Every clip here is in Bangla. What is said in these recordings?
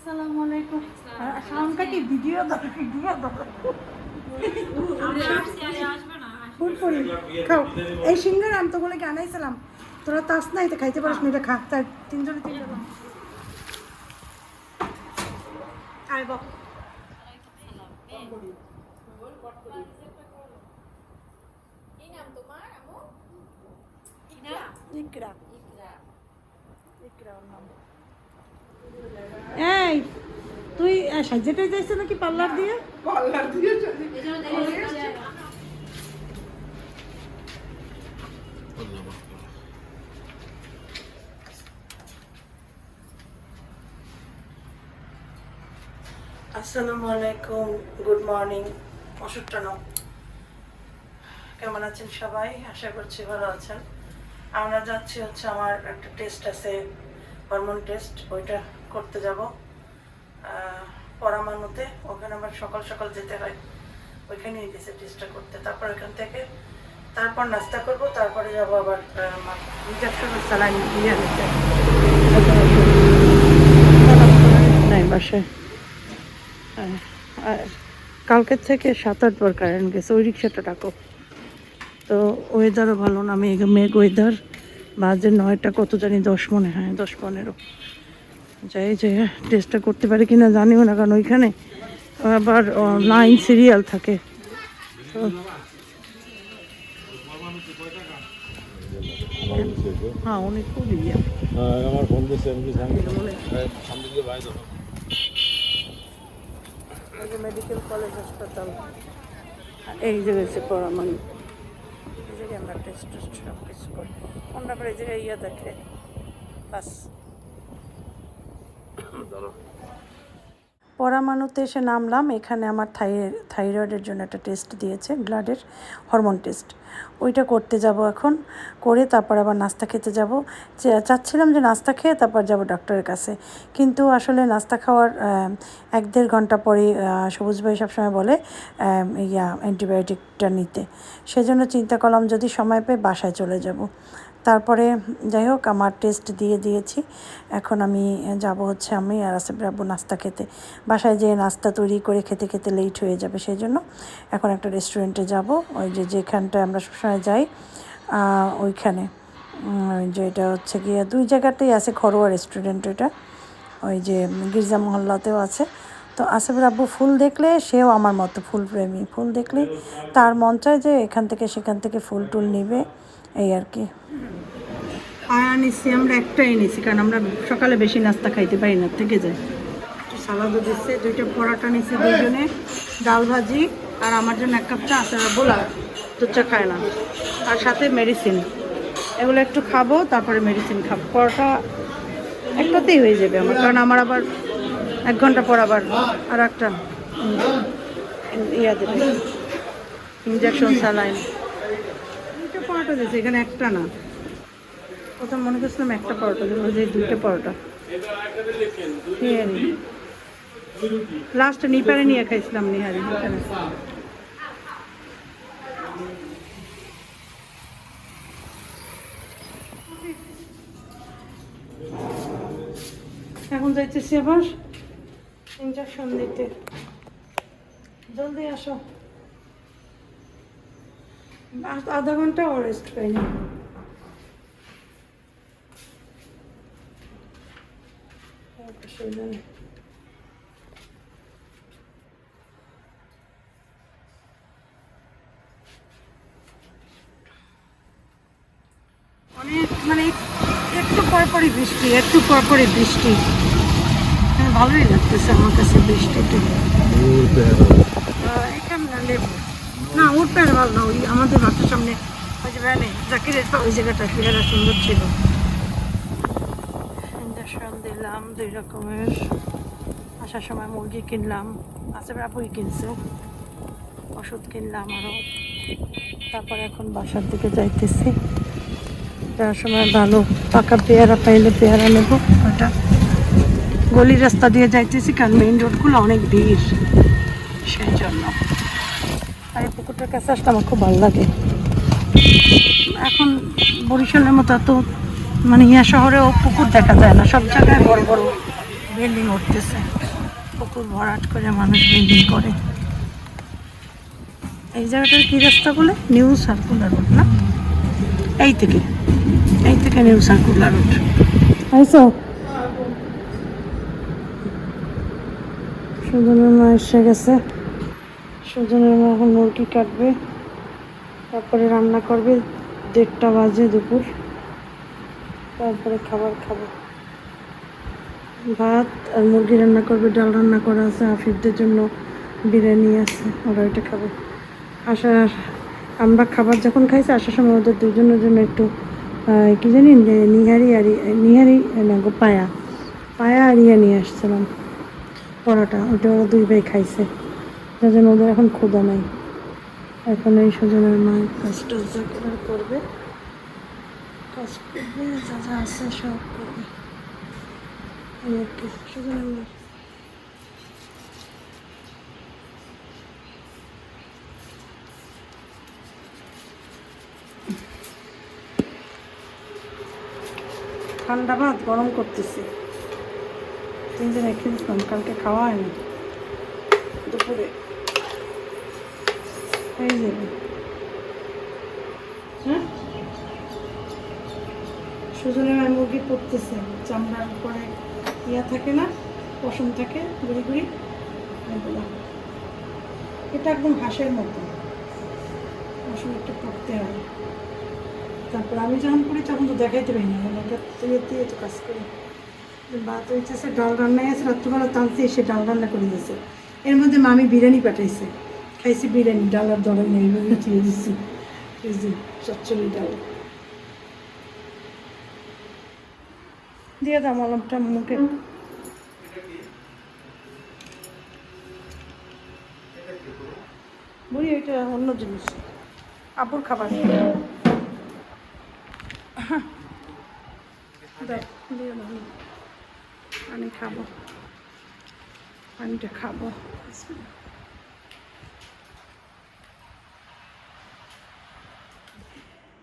আসসালামু আলাইকুম। শাওনকা কি ভিডিও দাও ফুরফুরি খাও। এই সিঙ্গার আমি তো বলে আনাইছিলাম, তোরা তো আস নাই তো খাইতে পারিস না, এটা খা। তার তিনজন আয় বাপ। ইকরা ইকরা ওর নাম। এই তুই সাজ্জাটাই যাইছ নাকি পার্লার দিয়ে? আসসালামু আলাইকুম, গুড মর্নিং। ওষুধটা নাও। কেমন আছেন সবাই? আশা করছি ভালো আছেন। আমরা যাচ্ছি হচ্ছে আমার একটা টেস্ট আছে, হরমোন টেস্ট, ওইটা করতে যাব পরামানুতে। ওখানে আমার সকাল সকাল যেতে হয়, ওইখানেই গেছে টেস্টটা করতে। তারপর ওইখান থেকে তারপর নাস্তা করব, তারপরে যাব আবার ইনজেকশন স্যালাইন দিয়ে নিতে। নাই বাসায় কালকের থেকে 7-8 বার কারেন্ট গেছে। ওই রিক্সাটা ডাকো তো। ওয়েদারও ভালো না, মেঘ ওয়েদার। বাজে 9টা কত জানি 10 মনে হয়, 10-15। যাই যে টেস্টটা করতে পারি কিনা জানিও না, কারণ ওইখানে আবার লাইন সিরিয়াল থাকে। তো হ্যাঁ অনেক খুবই আমার ফোন দিয়েছে মেডিকেল কলেজ হাসপাতাল এই জায়গায় পরামানি। এই জায়গায় আমরা টেস্ট সব কিছু করি। আমরা করে এই জায়গায় দেখে বাস। পরামানুতে এসে নামলাম। এখানে আমার থাইরয়েডের জন্য একটা টেস্ট দিয়েছে, ব্লাডের হরমোন টেস্ট। ওইটা করতে যাব এখন, করে তারপর আবার নাস্তা খেতে যাব। চাচ্ছিলাম যে নাস্তা খেয়ে তারপর যাব ডক্টরের কাছে, কিন্তু আসলে নাস্তা খাওয়ার 1-1.5 ঘন্টা পরে সবুজ ভাই সবসময় বলে অ্যান্টিবায়োটিকটা নিতে। সেজন্য চিন্তা করলাম যদি সময় পেয়ে বাসায় চলে যাব। তারপরে যাই হোক আমার টেস্ট দিয়েছি। এখন আমি যাব হচ্ছে, আমি আর আসিফ রাব্বু নাস্তা খেতে। বাসায় যেয়ে নাস্তা তৈরি করে খেতে খেতে লেট হয়ে যাবে, সেই জন্য এখন একটা রেস্টুরেন্টে যাব। ওই যেখানটায় আমরা সবসময় যাই ওইখানে, যে এটা হচ্ছে গিয়ে 2 জায়গাতেই আছে, ঘরোয়া রেস্টুরেন্ট ওইটা। ওই যে গির্জা মহল্লাতেও আছে। তো আসিফ রাব্বু ফুল দেখলে, সেও আমার মতো ফুল প্রেমী। ফুল দেখলে তার মন চায় যে এখান থেকে সেখান থেকে ফুল টুল নেবে, এই আর কি। নিচ্ছি আমরা একটাই নিচ্ছি, কারণ আমরা সকালে বেশি নাস্তা খাইতে পারি না, থেকে যায়। সালাদও দিচ্ছে, 2টা পরোটা নিচ্ছি, 2জনে ডাল ভাজি, আর আমার জন্য 1 কাপ চা আছে। বলা দুধ চা খায় না, আর সাথে মেডিসিন। এগুলো একটু খাবো, তারপরে মেডিসিন খাবো। পরোটা একটাতেই হয়ে যাবে আমার, কারণ আমার আবার 1 ঘন্টা পর আবার আর একটা দেবে, ইনজেকশন স্যালাইন। 2টা পরোটা দিয়েছে, এখানে একটা না। প্রথম মনে করছিলাম একটা পরোটা দেবো, যে 2টা পরোটা লাস্ট নিপারে নিয়ে খাইছিলাম নিহারি। এখন যাইতেছি আবার ইনজেকশন দিতে। জলদি আসো, আধা ঘন্টা রেস্ট পাইনি। অনেক মানে একটু পরপরই বৃষ্টি, একটু পরপরই বৃষ্টি। ভালোই লাগতেছে আমার কাছে বৃষ্টিতে। এখানে লেবু না, উঠবে ভালো না। ওই আমাদের বাসার সামনে ওই যে ভ্যানে জাকিরের ওই জায়গাটা পেয়ারা সুন্দর ছিল। ইঞ্জেকশন দিলাম 2 রকমের। আসার সময় মুরগি কিনলাম, আসিফ রাব্বুই কিনছে। ওষুধ কিনলাম আরও। তারপর এখন বাসার দিকে যাইতেছি। যাওয়ার সময় ভালো পাকা পেয়ারা পাইলে পেয়ারা নেব। ওটা গলি রাস্তা দিয়ে যাইতেছি, কারণ মেইন রোডগুলো অনেক ভিড়, সেই জন্য। আর এই পুকুরটার কাছে আসলে আমার খুব ভালো লাগে। এখন বরিশালের মতো এত মানে শহরেও পুকুর দেখা যায় না, সব জায়গায় বড় বড় বিল্ডিং উঠতেছে, পুকুর ভরাট করে মানুষ বিল্ডিং করে। এই জায়গাটার কি রাস্তা বলে? নিউ সার্কুলার রোড না? এই থেকে নিউ সার্কুলার রোড। আইসো সুজনের মা এসে গেছে। সুজনের মা এখন মুরগি কাটবে, তারপরে রান্না করবে। 1:30 বাজে দুপুর, তারপরে খাবার খাবো। ভাত আর মুরগি রান্না করবে, ডাল রান্না করা আছে, হাফিজদের জন্য বিরিয়ানি আছে, ওরা ওইটা খাবে। আসার আমরা খাবার যখন খাইছি আসার সময় ওদের দুজনের জন্য একটু কি জানি নিহারি না গো, পায়া আর ইয়া নিয়ে আসছিলাম, পরোটা। ওটা ওরা 2 ভাই খাইছে, যার জন্য ওদের এখন ক্ষুধা নাই। এখন এই সুজনের মা কাজটা যা করার করবে, কাজ করবে, যা যা আছে সব করবে। সুজনের মা ঠান্ডা ভাত গরম করতেছি, 3 দিন রেখে দিতাম, কালকে খাওয়া হয়নি। দুপুরে হয়ে যাবে। হ্যাঁ, সুজনের মা মুরগি পড়তেছে, চামড়ার উপরে ইয়া থাকে না, পশম থাকে গুড়ি গুড়ি, এগুলো। এটা একদম হাঁসের মতো, পশম একটু পড়তে হয়। তারপর আমি যখন করি তখন তো দেখাইতে পারি না, ওটা দিয়ে তো কাজ করি। ভাত হইতেছে, ডাল রান্নায় আছে, রাত্রিবেলা টানতে এসে ডাল রান্না করে দিয়েছে। এর মধ্যে মামি বিরিয়ানি পাঠাইছে, খাইছি বিরিয়ানি, ডাল আর দলাই নেই, মিটিয়ে দিচ্ছি। এই যে চচ্চড়ি ডাল দিয়ে দাম, আলমটা মুখে। বুড়ি এটা অন্য জিনিস, আপুর খাবার। আমি খাবো, পানিটা খাবো।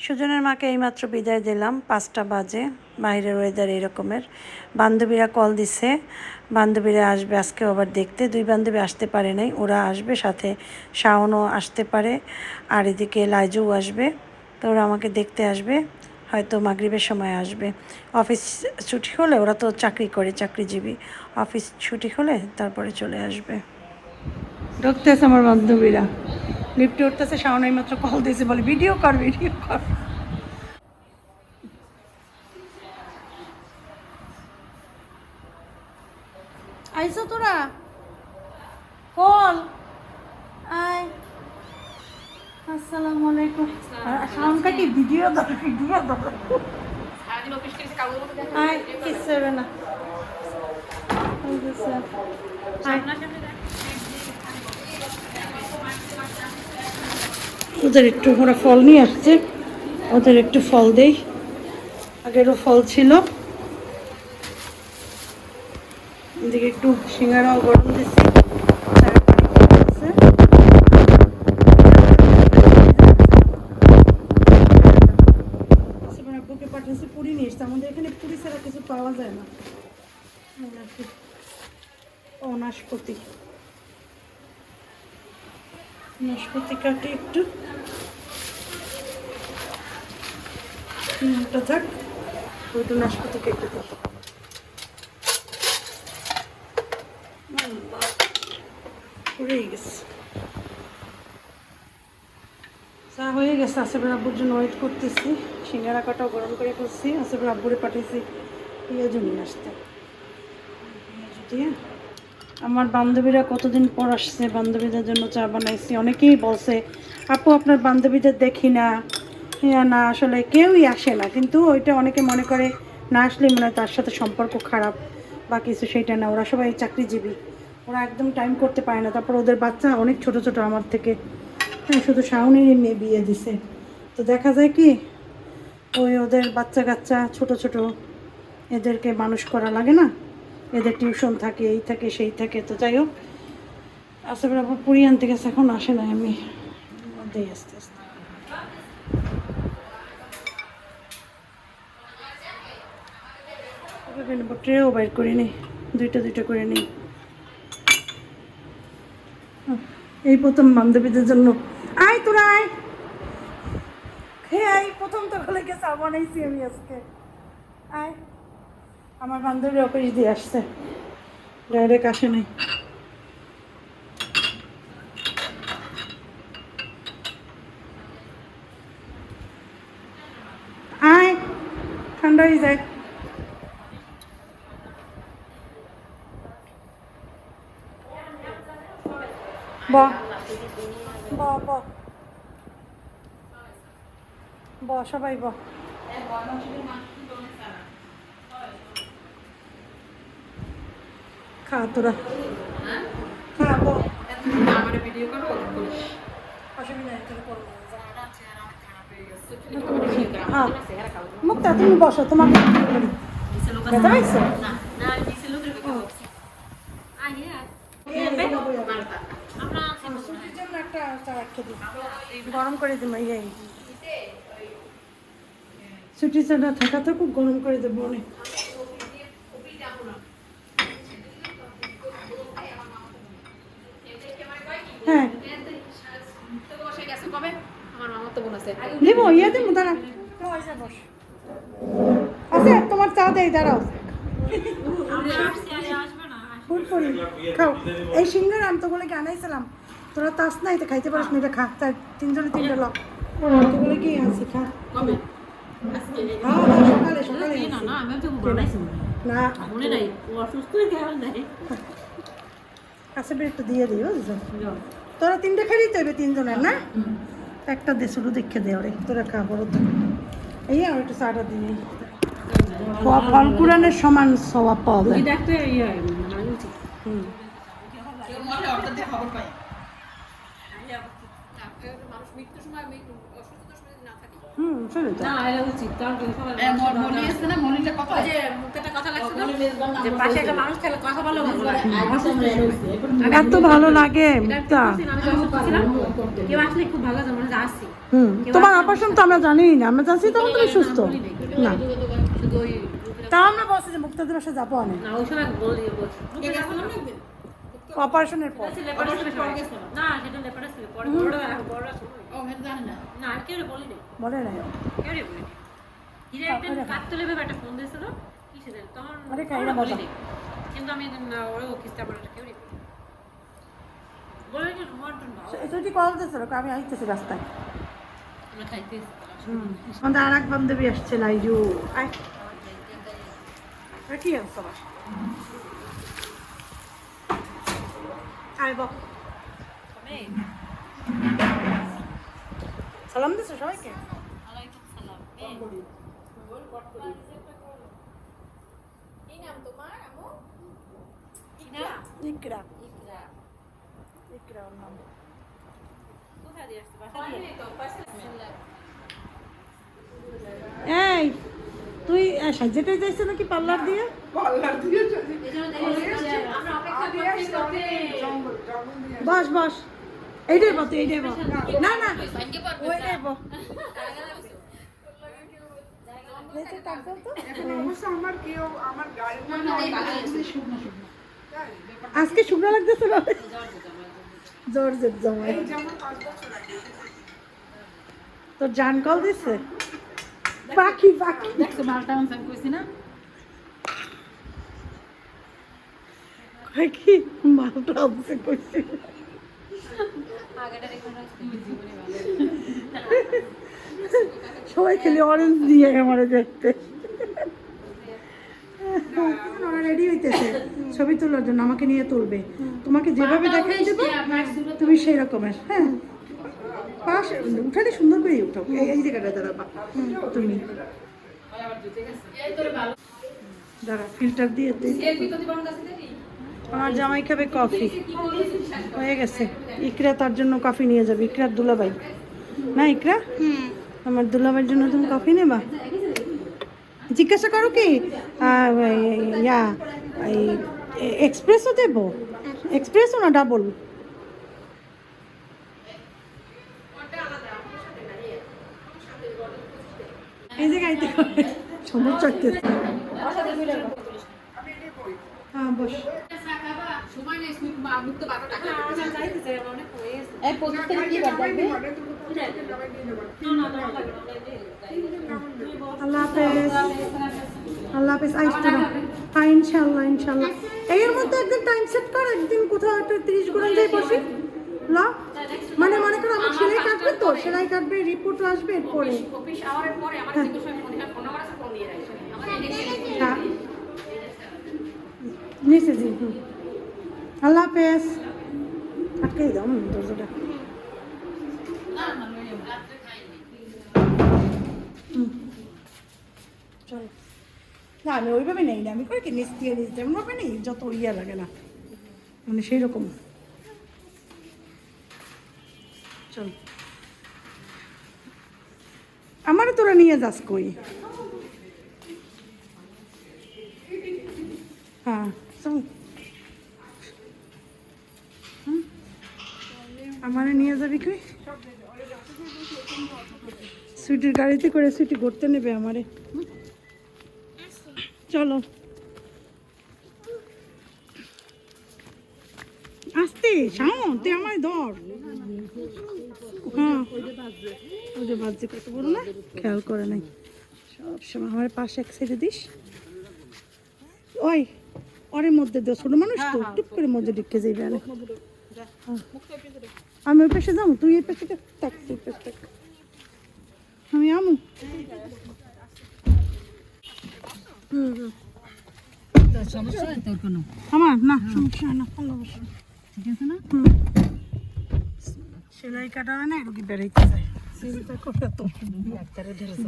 সুজনের মাকে এইমাত্র বিদায় দিলাম, 5টা বাজে। বাইরের ওয়েদার এরকমের। বান্ধবীরা কল দিছে, বান্ধবীরা আসবে আজকে আবার দেখতে। 2 বান্ধবী আসতে পারে নাই, ওরা আসবে, সাথে শাওনও আসতে পারে, আর এদিকে লাইজুও আসবে। তো ওরা আমাকে দেখতে আসবে, হয়তো মাগরিবের সময় আসবে। অফিস ছুটি হলে, ওরা তো চাকরি করে, চাকরিজীবী, অফিস ছুটি হলে তারপরে চলে আসবে। ঢুকতেছে আমার বান্ধবীরা, লিফটে উঠতেছে। শাওন এইমাত্র কল দিয়েছে, বলে ভিডিও কর। আইসো তোরা, কল আয়। আসসালামু আলাইকুম। শাওনকা কি ভিডিও দাও, আয়, কিচ্ছু হবে না। ওদের একটু, ওরা ফল নিয়ে আসছে, ওদের একটু ফল দেই। আগেরও ফল ছিল, এদিকে একটু সিঙ্গারাও গরম দিচ্ছি। বুকে পাঠিয়েছি পুরি নিয়ে এসছে, আমাদের এখানে পুরি ছাড়া কিছু পাওয়া যায় না। ও নাশপাতি কাটি একটু, ওটা থাক, ওইটু নাশপাতি কেটে দিই। পুড়েই গেছে, চা হয়ে গেছে। আসিফের আব্বুর জন্য ওয়েট করতেছি, সিঙ্গারা কাটাও গরম করে করছি। আসিফের আব্বুরে পাঠিয়েছি পেঁয়াজু নিয়ে আসতে। পেঁয়াজু দিয়ে আমার বান্ধবীরা কতদিন পর আসছে, বান্ধবীদের জন্য চা বানাইছি। অনেকেই বলছে আপু আপনার বান্ধবীদের দেখি না, না আসলে কেউই আসে না, কিন্তু ওইটা অনেকে মনে করে না আসলে মনে হয় তার সাথে সম্পর্ক খারাপ বা কিছু, সেইটা না। ওরা সবাই চাকরিজীবী, ওরা একদম টাইম করতে পারে না। তারপর ওদের বাচ্চা অনেক ছোট ছোট আমার থেকে, হ্যাঁ, শুধু শাওনেরই মেয়ে বিয়ে দিছে। তো দেখা যায় কি, ওই ওদের বাচ্চা কাচ্চা ছোট ছোট, এদেরকে মানুষ করা লাগে না, এদের টিউশন থাকে, এই থাকে সেই থাকে। তো যাই হোক, আসলে আবার পুরি আনতে গেছে, এখন আসে না। আমি মধ্যেই আস্তে আস্তে ট্রেও বাইর করিনি। দুইটা দুইটা করে নিই। এই প্রথম বান্ধবীদের জন্য আয় তোরা আয় খেয়ে আয়, প্রথম তো গেলে চা বানাইছি আমি আজকে। আয়, আমার বান্ধবী অফিস দিয়ে আসছে, ডাইরেক্ট আসে নাই। আয়, ঠান্ডা হয়ে যায়। ব ব ব ব সবাই ব। খা তোরা, খা ব। অসুবিধা নেই, তোরা করবো না। মুক্তা তুমি বসো, তোমাকে ব্যথা পাইছো? ছুটির জন্য একটা চা রাখে দিই, গরম করে দিই মাইয়া। ছুটির জন্য থাকা তো খুব গরম করে দেবো অনেক। হ্যাঁ দিব, ইয়ে দিব, দাঁড়া বস। আচ্ছা তোমার চা দেই, দাঁড়াও। খাও এই সিঙ্গার আমি তো বলে কি আনাইছিলাম, তোরা তাস নাই তো খাইতে পারিস না, এটা খা। তাই তিনজনে তিনটা লক তো বলে কি আনছি, খা। হ্যাঁ হ্যাঁ, সকালে সকালে না কাছে একটু দিয়ে দিই, বুঝছো? তোরা তিনটে খাই তো এবার তিনজনের না, একটা দে শুধু দেখে দে ওরে, তোরা খা বড় তো। এই আর একটু চাটা দিয়ে ফল কুরানের সমান স্বভাব পাওয়া যায়। এত ভালো লাগে মুক্তা। তোমার অপারেশন তো আমরা জানি না, আমরা জানছি তখন তুমি সুস্থ না। তাও আমরা বলছি যে মুক্তাদের বাসায় যাবো অনেক অপারেশনের পর। বলে নাই যদি কল দিয়েছিল আমি আইতেছি রাস্তায়। আমাদের আর এক বান্ধবী আসছে লাইজু, কি অবস্থা? সালাম দিছো সবাইকে? ইকরা, ইকরা ওর নাম। এই তুই সাজেটাই যাইছে নাকি পার্লার দিয়ে? বস বস, এইটাই বস, এইটাই বস। না না ওইটাই বস। আজকে শুকনো লাগতেছে না, জোর জোর জমায়। তোর জান কল দিচ্ছে পাখি পাখি দেখছো মালটা আমি কইছি না কই কি মালটা আমি কইছি আগেটা দেখুন সবাই খেলে অরেঞ্জ দিয়ে আমারে দেখতে। ওরা রেডি হইতেছে ছবি তোলার জন্য, আমাকে নিয়ে তুলবে। তোমাকে যেভাবে দেখাই দেবো তুমি সেই রকমের। হ্যাঁ পাশ উঠালে সুন্দর করে উঠাও, এই জায়গাটা দাঁড়াবা তুমি, দাঁড়া ফিল্টার দিয়ে। আমার জামাই খাবে কফি, হয়ে গেছে। ইকরা তার জন্য কফি নিয়ে যাবে, ইকরার দুলাভাই না? ইকরা আমার দুলাভাইয়ের জন্য তুমি কফি নেবা? জিজ্ঞাসা করো কি ইয়া এক্সপ্রেসও দেবো? এক্সপ্রেসও না ডাবল? এই যে গাইতে সুন্দর চাকতেছে। হ্যাঁ বস। আল্লাহ হাফেজ। আল্লাহ হাফেজ। আইস তোরা। হ্যাঁ ইনশাল্লাহ ইনশাল্লাহ। এর মধ্যে একদিন টাইম সেট কর, একদিন কোথাও একটা 30 গুণ যাই বসি। ল মানে মনে করো আমার সেলাই কাটবে, তো সেলাই কাটবে, রিপোর্টও আসবে এরপরে। হ্যাঁ নিচে জি। আল্লাহ হাফেজ। আটকেই দাও দরজাটা। চলো না, আমি ওইভাবে নেই না, আমি করি কি নিচ দিয়ে নিচ তেমনভাবে নেই, যত ইয়া লাগে না, মানে সেই রকম। চল আমারও তোরা নিয়ে যাস কই? হ্যাঁ চল আমারে নিয়ে যাবি কই? সুইটির গাড়িতে করে সুইটি ঘুরতে নেবে আমারে। চলো আস্তে শাওন, তুই আমায় ধর। হ্যাঁ ওই যে বাজছে কত বড় না, খেয়াল করে নাই। সব সময় আমার পাশে এক সাইডে দিস। ওই ওরের মধ্যে দেও, ছোট মানুষ তো টুপ করে মধ্যে ঢুকে যাইবে। আমি ওই পাশে যাবো, তুই এই পাশে থাক, তুই পাশে থাক, আমি আমু। আমার না সমস্যা হয় না, ভালোবাসা ঠিক আছে না। সেলাই কাটা হয় না, রুগী বেড়াইতে যায়।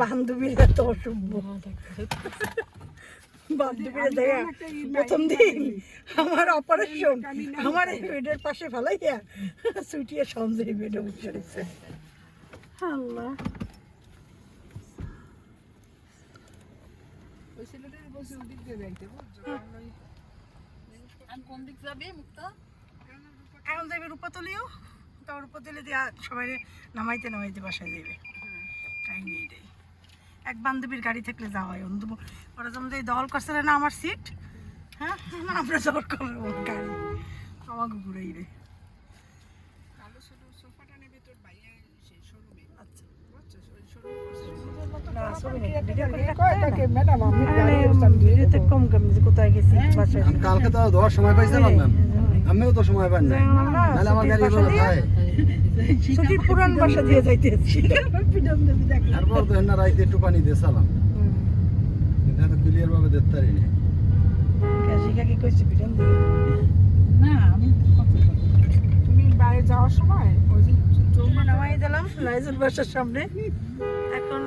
বান্ধবীরা তো অসভ্য, বান্ধবীরা দেখা প্রথম দিন আমার অপারেশন আমার এই বেডের পাশে ফেলাইয়া ছুটিয়ে সঞ্জয় বেডে বসে রয়েছে। আল্লাহ এখন যাবে রূপাতলিও, তাও রূপাতলি দিয়ে সবাই নামাইতে নামাইতে বাসায় যাবে। টাইম নেই রে, এক বান্ধবীর গাড়ি থাকলে যাওয়া হয়। ওরা যেমন যে দখল করছে না আমার সিট, হ্যাঁ আমরা দখল করবো গাড়ি, আমাকে ঘুরেই রে। কোথায় গেছি কালকে তো দেওয়ার সময় পাইছিলাম ম্যাম, আমিও তো সময় পাই না, নাহলে আমার গাড়ি ছুটির পুরান বাসা দিয়ে যাইতেছি। তারপর তো হেনা রাইতে একটু পানি দিয়ে চালাম, কিন্তু এত ক্লিয়ার ভাবে দেখতে পারিনি। শিখা কি কইছে পিটান দিবে না, আমি তুমি বাইরে যাওয়ার সময় ওই যে চৌমা নামাই দিলাম লাইজুর বাসার সামনে। এখন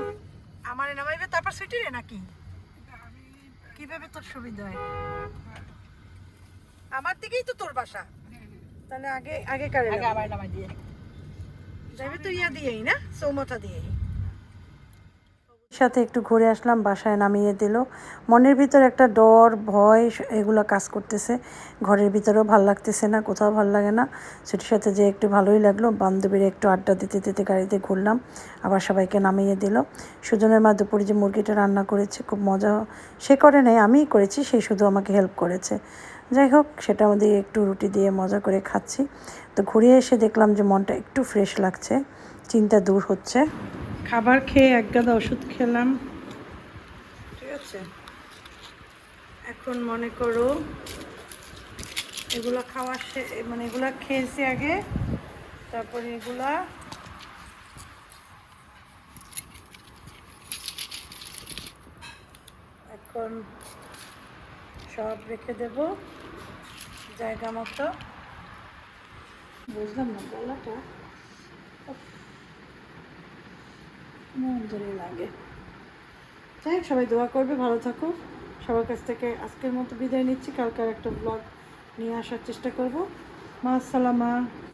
আমারে নামাইবে, তারপর ছুটি রে নাকি কিভাবে তোর সুবিধা হয়? আমার দিকেই তো তোর বাসা, তাহলে আগে আগে কারে আগে আবার নামাই দিয়ে যাবে তো ইয়া দিয়েই না, চৌমাথা দিয়েই। সাথে একটু ঘুরে আসলাম, বাসায় নামিয়ে দিল। মনের ভিতর একটা ডর ভয় এগুলো কাজ করতেছে, ঘরের ভিতরেও ভাল লাগতেছে না, কোথাও ভাল লাগে না। সেটির সাথে যে একটু ভালোই লাগলো, বান্ধবীরা একটু আড্ডা দিতে দিতে গাড়িতে ঘুরলাম, আবার সবাইকে নামিয়ে দিল। সুজনের মা দুপুরে যে মুরগিটা রান্না করেছে খুব মজা, সে করে নাই আমিই করেছি, সে শুধু আমাকে হেল্প করেছে। যাই হোক সেটা আমাদের একটু রুটি দিয়ে মজা করে খাচ্ছি। তো ঘুরে এসে দেখলাম যে মনটা একটু ফ্রেশ লাগছে, চিন্তা দূর হচ্ছে। খাবার খেয়ে এক গাদা ওষুধ খেলাম, ঠিক আছে। এখন মনে করো এগুলা খাওয়া মানে এগুলা খেয়েছি আগে, তারপরে এগুলা এখন সব রেখে দেব জায়গা মতো। বুঝলাম না গলাটা মন ধরে লাগে। যাই হোক, সবাই দোয়া করবে, ভালো থাকো। সবার কাছ থেকে আজকের মতো বিদায় নিচ্ছি, কালকে আর একটা ব্লগ নিয়ে আসার চেষ্টা করব। মা আসসালামা।